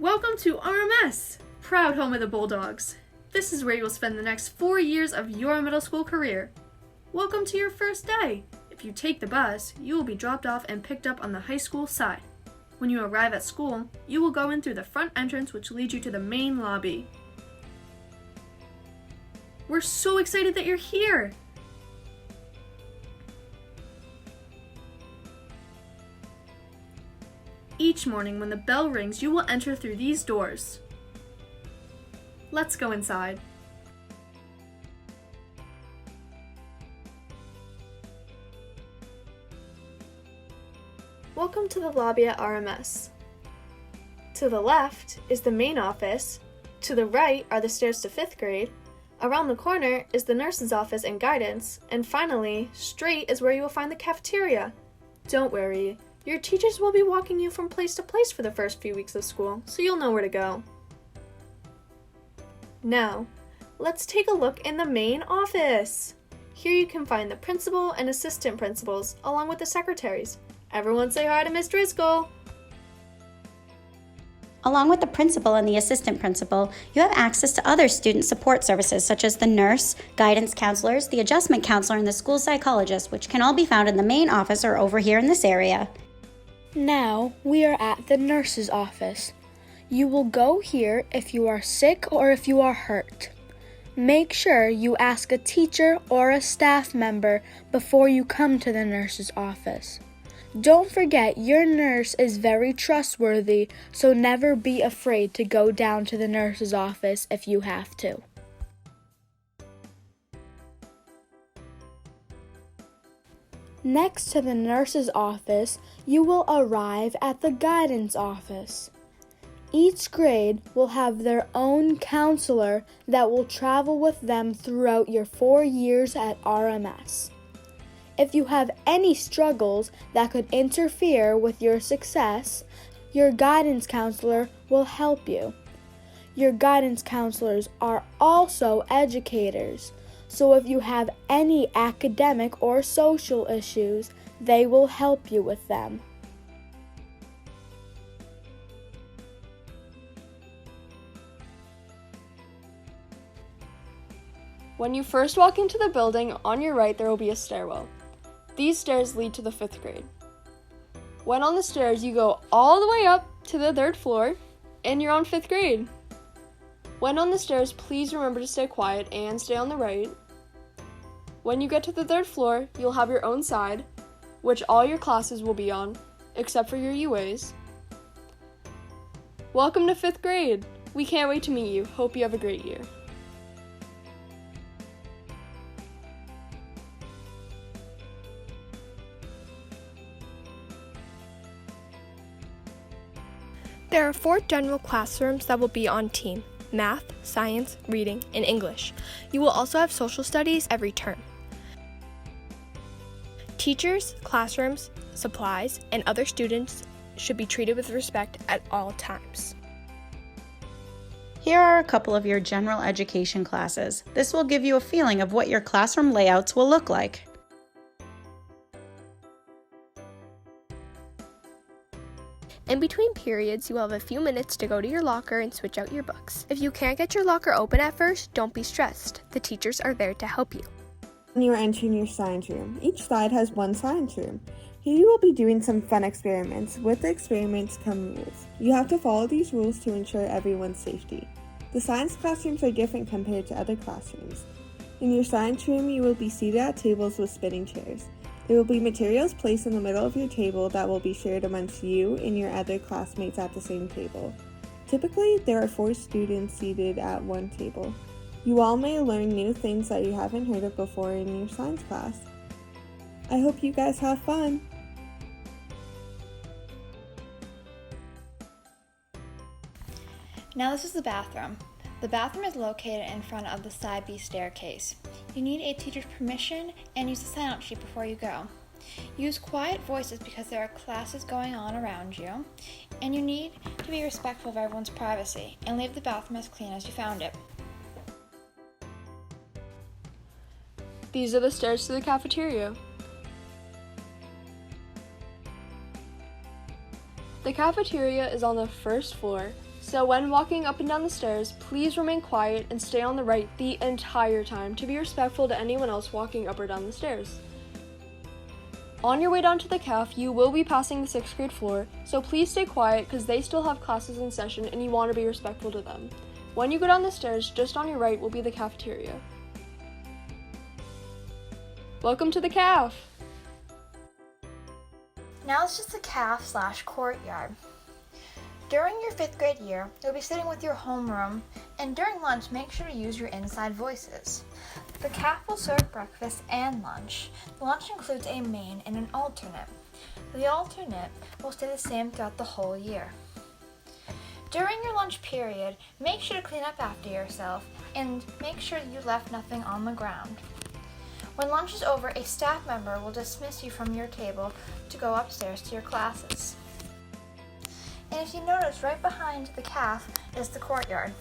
Welcome to RMS, proud home of the Bulldogs. This is where you will spend the next 4 years of your middle school career. Welcome to your first day. If you take the bus, you will be dropped off and picked up on the high school side. When you arrive at school, you will go in through the front entrance, which leads you to the main lobby. We're so excited that you're here! Each morning when the bell rings, you will enter through these doors. Let's go inside. Welcome to the lobby at RMS. To the left is the main office, to the right are the stairs to 5th grade, around the corner is the nurse's office and guidance, and finally, straight is where you will find the cafeteria. Don't worry, your teachers will be walking you from place to place for the first few weeks of school, so you'll know where to go. Now, let's take a look in the main office. Here you can find the principal and assistant principals, along with the secretaries. Everyone say hi to Miss Driscoll. Along with the principal and the assistant principal, you have access to other student support services such as the nurse, guidance counselors, the adjustment counselor, and the school psychologist, which can all be found in the main office or over here in this area. Now we are at the nurse's office. You will go here if you are sick or if you are hurt. Make sure you ask a teacher or a staff member before you come to the nurse's office. Don't forget your nurse is very trustworthy, so never be afraid to go down to the nurse's office if you have to. Next to the nurse's office, you will arrive at the guidance office. Each grade will have their own counselor that will travel with them throughout your 4 years at RMS. If you have any struggles that could interfere with your success, your guidance counselor will help you. Your guidance counselors are also educators, so if you have any academic or social issues, they will help you with them. When you first walk into the building, on your right there will be a stairwell. These stairs lead to the 5th grade. When on the stairs, you go all the way up to the 3rd floor, and you're on 5th grade. When on the stairs, please remember to stay quiet and stay on the right. When you get to the 3rd floor, you'll have your own side, which all your classes will be on, except for your UAs. Welcome to 5th grade! We can't wait to meet you. Hope you have a great year. There are 4 general classrooms that will be on team: math, science, reading, and English. You will also have social studies every term. Teachers, classrooms, supplies, and other students should be treated with respect at all times. Here are a couple of your general education classes. This will give you a feeling of what your classroom layouts will look like. In between periods, you will have a few minutes to go to your locker and switch out your books. If you can't get your locker open at first, don't be stressed. The teachers are there to help you. When you are entering your science room, each side has one science room. Here you will be doing some fun experiments. With the experiments come rules. You have to follow these rules to ensure everyone's safety. The science classrooms are different compared to other classrooms. In your science room, you will be seated at tables with spinning chairs. There will be materials placed in the middle of your table that will be shared amongst you and your other classmates at the same table. Typically, there are 4 students seated at one table. You all may learn new things that you haven't heard of before in your science class. I hope you guys have fun! Now this is the bathroom. The bathroom is located in front of the side B staircase. You need a teacher's permission and use the sign-out sheet before you go. Use quiet voices because there are classes going on around you, and you need to be respectful of everyone's privacy and leave the bathroom as clean as you found it. These are the stairs to the cafeteria. The cafeteria is on the 1st floor, So when walking up and down the stairs, please remain quiet and stay on the right the entire time to be respectful to anyone else walking up or down the stairs. On your way down to the caf, you will be passing the 6th grade floor, so please stay quiet because they still have classes in session and you want to be respectful to them. When you go down the stairs, just on your right will be the cafeteria. Welcome to the caf! Now it's just the caf/courtyard. During your 5th grade year, you'll be sitting with your homeroom, and during lunch, make sure to use your inside voices. The caf will serve breakfast and lunch. The lunch includes a main and an alternate. The alternate will stay the same throughout the whole year. During your lunch period, make sure to clean up after yourself and make sure you left nothing on the ground. When lunch is over, a staff member will dismiss you from your table to go upstairs to your classes. And if you notice, right behind the caf is the courtyard.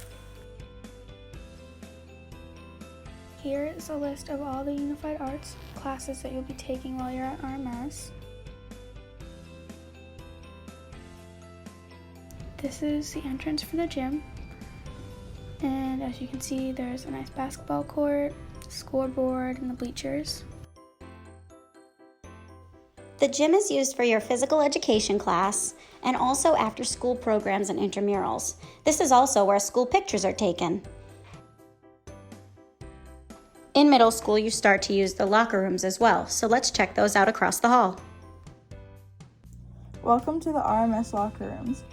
Here is a list of all the Unified Arts classes that you'll be taking while you're at RMS. This is the entrance for the gym. And as you can see, there's a nice basketball court, scoreboard, and the bleachers. The gym is used for your physical education class and also after school programs and intramurals. This is also where school pictures are taken. In middle school, you start to use the locker rooms as well, so let's check those out across the hall. Welcome to the RMS locker rooms.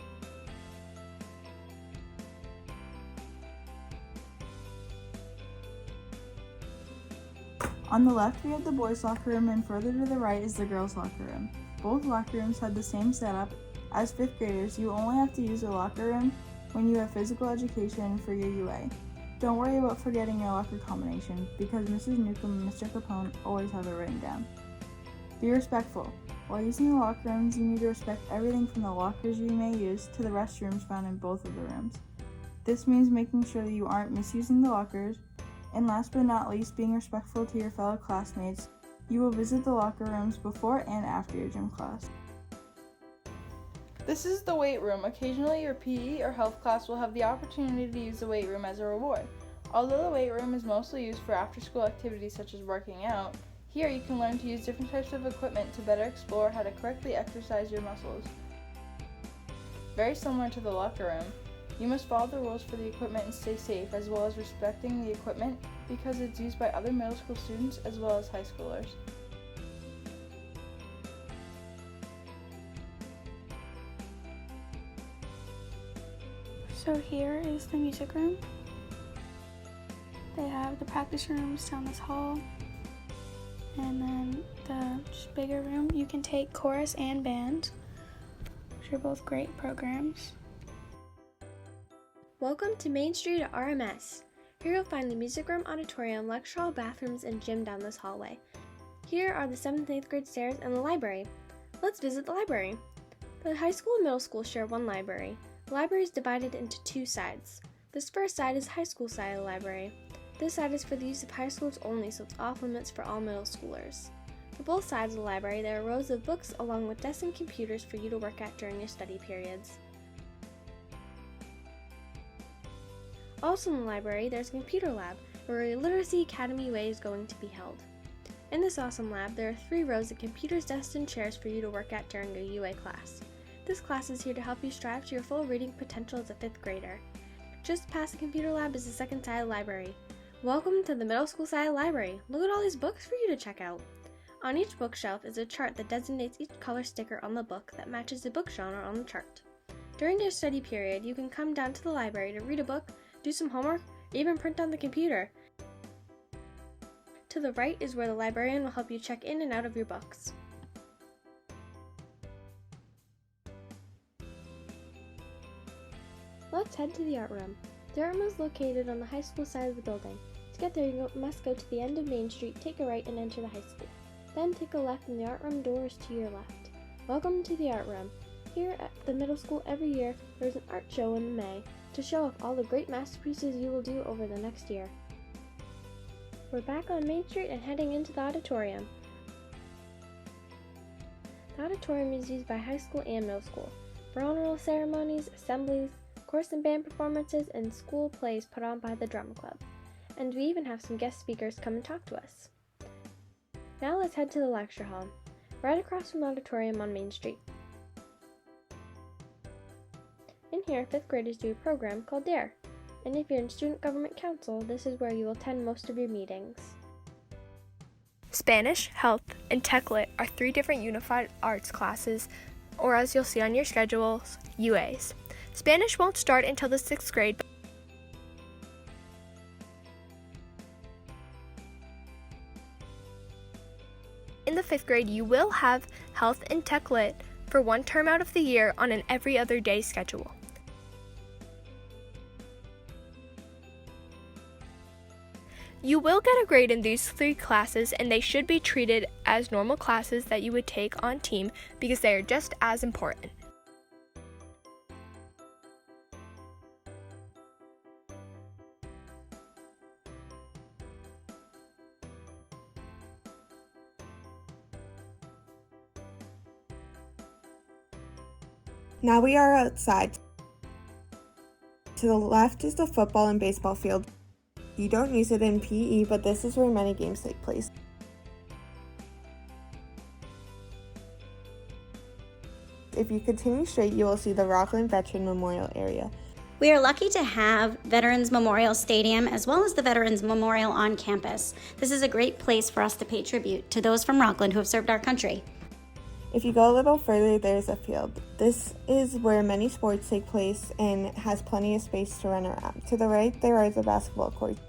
On the left, we have the boys' locker room, and further to the right is the girls' locker room. Both locker rooms have the same setup. As 5th graders, you only have to use a locker room when you have physical education for your UA. Don't worry about forgetting your locker combination, because Mrs. Newcomb and Mr. Capone always have it written down. Be respectful. While using the locker rooms, you need to respect everything from the lockers you may use to the restrooms found in both of the rooms. This means making sure that you aren't misusing the lockers, and last but not least, being respectful to your fellow classmates. You will visit the locker rooms before and after your gym class. This is the weight room. Occasionally your PE or health class will have the opportunity to use the weight room as a reward. Although the weight room is mostly used for after-school activities such as working out, here you can learn to use different types of equipment to better explore how to correctly exercise your muscles. Very similar to the locker room, you must follow the rules for the equipment and stay safe, as well as respecting the equipment because it's used by other middle school students as well as high schoolers. So here is the music room. They have the practice rooms down this hall. And then the just bigger room, you can take chorus and band, which are both great programs. Welcome to Main Street at RMS. Here you'll find the music room, auditorium, lecture hall, bathrooms, and gym down this hallway. Here are the 7th and 8th grade stairs and the library. Let's visit the library. The high school and middle school share one library. The library is divided into two sides. This first side is high school side of the library. This side is for the use of high schoolers only, so it's off limits for all middle schoolers. For both sides of the library, there are rows of books along with desks and computers for you to work at during your study periods. Also in the library, there's a computer lab, where a Literacy Academy Way is going to be held. In this awesome lab, there are 3 rows of computers, desks, and chairs for you to work at during your UA class. This class is here to help you strive to your full reading potential as a 5th grader. Just past the computer lab is the second side of the library. Welcome to the middle school side of the library. Look at all these books for you to check out. On each bookshelf is a chart that designates each color sticker on the book that matches the book genre on the chart. During your study period, you can come down to the library to read a book, do some homework, or even print on the computer. To the right is where the librarian will help you check in and out of your books. Let's head to the art room. The art room is located on the high school side of the building. To get there, you must go to the end of Main Street, take a right, and enter the high school. Then take a left and the art room door is to your left. Welcome to the art room. Here at the middle school every year, there's an art show in May to show off all the great masterpieces you will do over the next year. We're back on Main Street and heading into the auditorium. The auditorium is used by high school and middle school for honor roll ceremonies, assemblies, chorus and band performances, and school plays put on by the drama club. And we even have some guest speakers come and talk to us. Now let's head to the lecture hall, right across from the auditorium on Main Street. In here, 5th graders do a program called DARE, and if you're in Student Government Council, this is where you will attend most of your meetings. Spanish, Health, and Tech Lit are 3 different unified arts classes, or as you'll see on your schedules, UAs. Spanish won't start until the 6th grade. In the 5th grade, you will have Health and Tech Lit for 1 term out of the year on an every other day schedule. You will get a grade in these 3 classes, and they should be treated as normal classes that you would take on team because they are just as important. Now we are outside. To the left is the football and baseball field. You don't use it in PE, but this is where many games take place. If you continue straight, you will see the Rockland Veteran Memorial area. We are lucky to have Veterans Memorial Stadium as well as the Veterans Memorial on campus. This is a great place for us to pay tribute to those from Rockland who have served our country. If you go a little further, there's a field. This is where many sports take place and has plenty of space to run around. To the right, there are the basketball courts.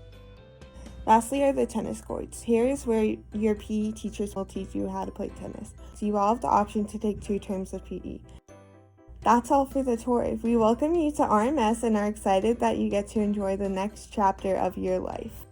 Lastly are the tennis courts. Here is where your PE teachers will teach you how to play tennis. So you all have the option to take 2 terms of PE. That's all for the tour. We welcome you to RMS and are excited that you get to enjoy the next chapter of your life.